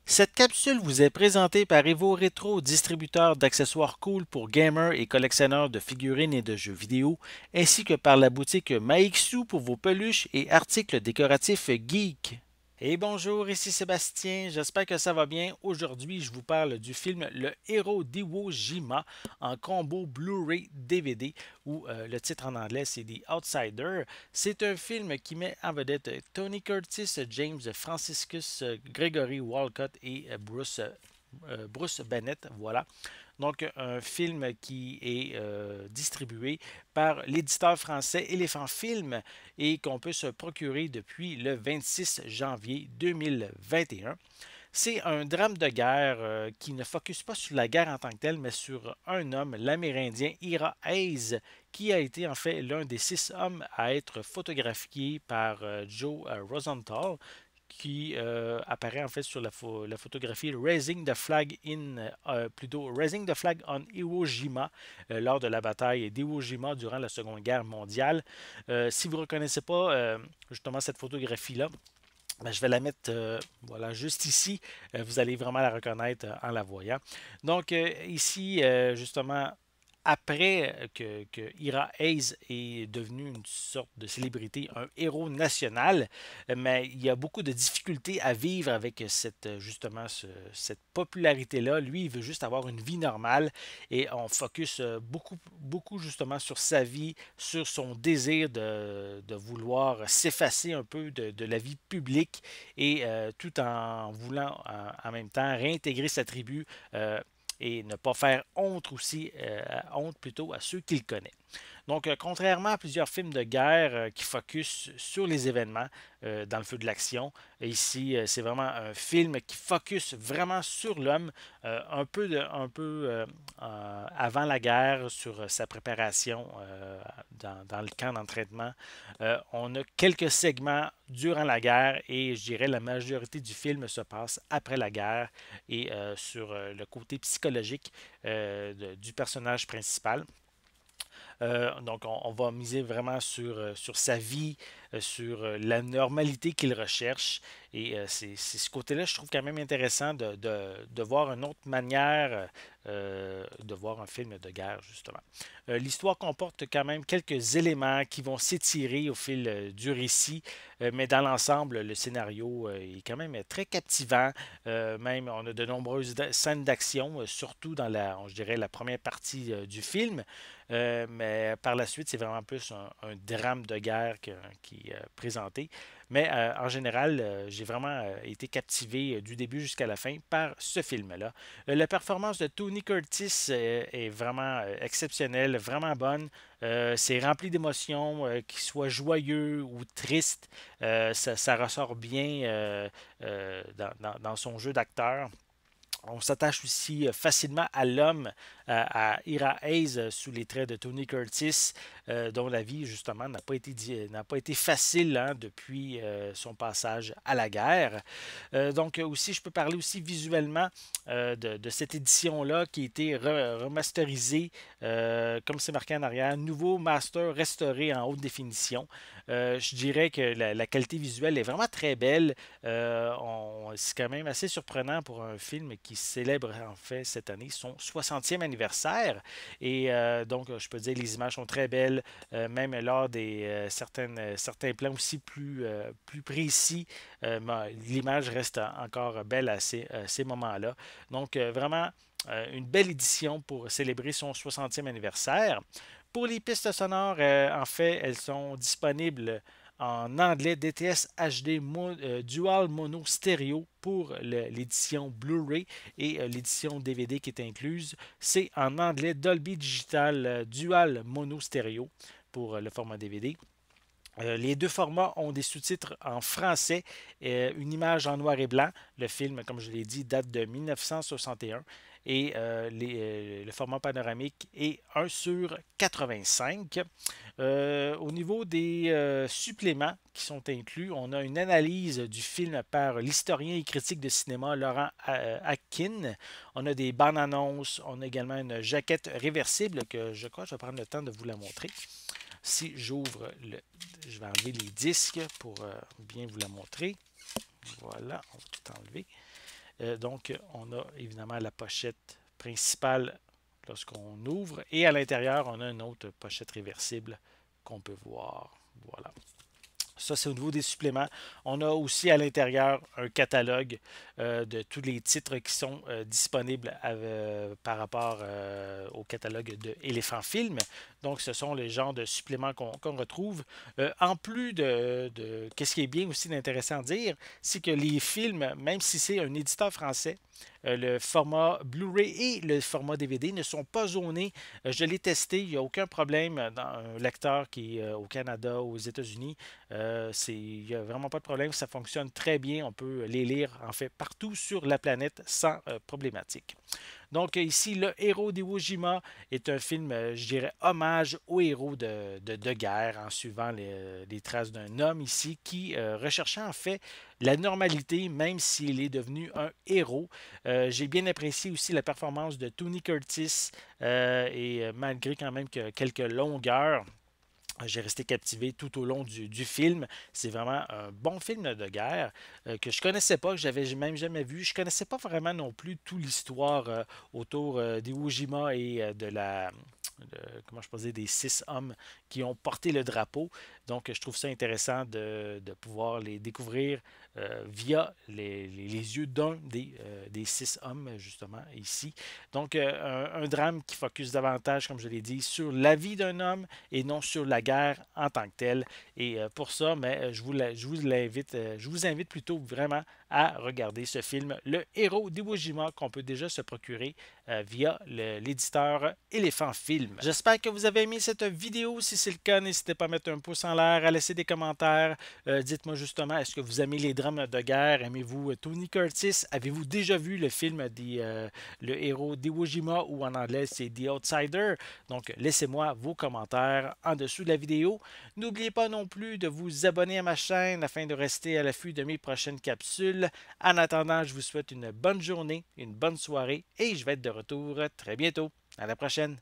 Cette capsule vous est présentée par Evo Retro, distributeur d'accessoires cool pour gamers et collectionneurs de figurines et de jeux vidéo, ainsi que par la boutique Maixu pour vos peluches et articles décoratifs geek. Et bonjour, ici Sébastien, j'espère que ça va bien. Aujourd'hui, je vous parle du film Le Héros d'Iwo Jima en combo Blu-ray DVD, ou le titre en anglais c'est The Outsider. C'est un film qui met en vedette Tony Curtis, James Franciscus, Gregory Walcott et Bruce Bennett. Voilà. Donc, un film qui est distribué par l'éditeur français Éléphant Film et qu'on peut se procurer depuis le 26 janvier 2021. C'est un drame de guerre qui ne focus pas sur la guerre en tant que telle, mais sur un homme, l'Amérindien Ira Hayes, qui a été en fait l'un des 6 hommes à être photographiés par Joe Rosenthal, qui apparaît en fait sur la photographie Raising the Flag plutôt Raising the Flag on Iwo Jima lors de la bataille d'Iwo Jima durant la Seconde Guerre mondiale. Si vous ne reconnaissez pas justement cette photographie-là, ben, je vais la mettre voilà, juste ici. Vous allez vraiment la reconnaître en la voyant. Donc ici, justement, après que Ira Hayes est devenu une sorte de célébrité, un héros national, mais il y a beaucoup de difficultés à vivre avec justement cette popularité-là. Lui, il veut juste avoir une vie normale et on focus beaucoup justement sur sa vie, sur son désir de vouloir s'effacer un peu de la vie publique et tout en voulant en même temps réintégrer sa tribu et ne pas faire honte aussi, honte plutôt à ceux qu'il connaît. Donc, contrairement à plusieurs films de guerre qui focusent sur les événements dans le feu de l'action, ici, c'est vraiment un film qui focus vraiment sur l'homme, avant la guerre, sur sa préparation dans le camp d'entraînement. On a quelques segments durant la guerre et je dirais la majorité du film se passe après la guerre et sur le côté psychologique du personnage principal. Donc, on va miser vraiment sur sa vie, sur la normalité qu'il recherche. Et c'est ce côté-là, je trouve quand même intéressant de voir une autre manière de voir un film de guerre, justement. L'histoire comporte quand même quelques éléments qui vont s'étirer au fil du récit, mais dans l'ensemble, le scénario est quand même très captivant. Même, on a de nombreuses scènes d'action, surtout dans je dirais, la première partie du film. Mais par la suite, c'est vraiment plus un drame de guerre qui est présenté. Mais en général, j'ai vraiment été captivé du début jusqu'à la fin par ce film-là. La performance de Tony Curtis est vraiment exceptionnelle, vraiment bonne. C'est rempli d'émotions, qu'il soit joyeux ou triste. Ça ressort bien dans son jeu d'acteur. On s'attache aussi facilement à l'homme, à Ira Hayes, sous les traits de Tony Curtis, dont la vie, justement, n'a pas été facile hein, depuis son passage à la guerre. Donc, aussi, je peux parler aussi visuellement de cette édition-là qui a été remasterisée, comme c'est marqué en arrière, nouveau master restauré en haute définition. Je dirais que la qualité visuelle est vraiment très belle. C'est quand même assez surprenant pour un film qui célèbre en fait cette année son 60e anniversaire. Et donc, je peux dire les images sont très belles, même lors des certains plans aussi plus précis. L'image reste encore belle ces moments-là. Donc, vraiment, une belle édition pour célébrer son 60e anniversaire. Pour les pistes sonores, en fait, elles sont disponibles en anglais DTS HD Dual Mono Stereo pour l'édition Blu-ray et l'édition DVD qui est incluse. C'est en anglais Dolby Digital Dual Mono Stereo pour le format DVD. Les deux formats ont des sous-titres en français, une image en noir et blanc. Le film, comme je l'ai dit, date de 1961 et le format panoramique est 1 sur 85. Au niveau des suppléments qui sont inclus, on a une analyse du film par l'historien et critique de cinéma Laurent Atkin. On a des bandes annonces, on a également une jaquette réversible que je crois que je vais prendre le temps de vous la montrer. Si j'ouvre je vais enlever les disques pour bien vous la montrer. Voilà, on va tout enlever. Donc, on a évidemment la pochette principale lorsqu'on ouvre. Et à l'intérieur, on a une autre pochette réversible qu'on peut voir. Voilà. Ça, c'est au niveau des suppléments. On a aussi à l'intérieur un catalogue de tous les titres qui sont disponibles par rapport au catalogue de Éléphant Film. Donc, ce sont les genres de suppléments qu'on retrouve. En plus qu'est-ce qui est bien aussi d'intéressant à dire, c'est que les films, même si c'est un éditeur français, le format Blu-ray et le format DVD ne sont pas zonés. Je l'ai testé, il n'y a aucun problème dans un lecteur qui est au Canada, aux États-Unis. Il n'y a vraiment pas de problème, ça fonctionne très bien. On peut les lire en fait partout sur la planète sans problématique. Donc ici, Le Héros d'Iwo Jima est un film, je dirais, hommage aux héros de guerre en suivant les traces d'un homme ici qui recherchait en fait la normalité même s'il est devenu un héros. J'ai bien apprécié aussi la performance de Tony Curtis et malgré quand même quelques longueurs, j'ai resté captivé tout au long du film. C'est vraiment un bon film de guerre que je connaissais pas, que j'avais même jamais vu. Je connaissais pas vraiment non plus toute l'histoire autour d'Iwo Jima et comment je peux dire, des 6 hommes qui ont porté le drapeau. Donc, je trouve ça intéressant de pouvoir les découvrir via les yeux d'un des 6 hommes, justement, ici. Donc, un drame qui focus davantage, comme je l'ai dit, sur la vie d'un homme et non sur la guerre en tant que telle. Et pour ça, mais je vous invite plutôt vraiment à regarder ce film, Le Héros d'Iwo Jima, qu'on peut déjà se procurer via l'éditeur Éléphant Film. J'espère que vous avez aimé cette vidéo. Si c'est le cas, n'hésitez pas à mettre un pouce en l'air, à laisser des commentaires. Dites-moi justement, est-ce que vous aimez les drames de guerre? Aimez-vous Tony Curtis? Avez-vous déjà vu le film Le Héros d'Iwo Jima ou en anglais c'est The Outsider? Donc laissez-moi vos commentaires en dessous de la vidéo. N'oubliez pas non plus de vous abonner à ma chaîne afin de rester à l'affût de mes prochaines capsules. En attendant, je vous souhaite une bonne journée, une bonne soirée et je vais être de retour très bientôt. À la prochaine!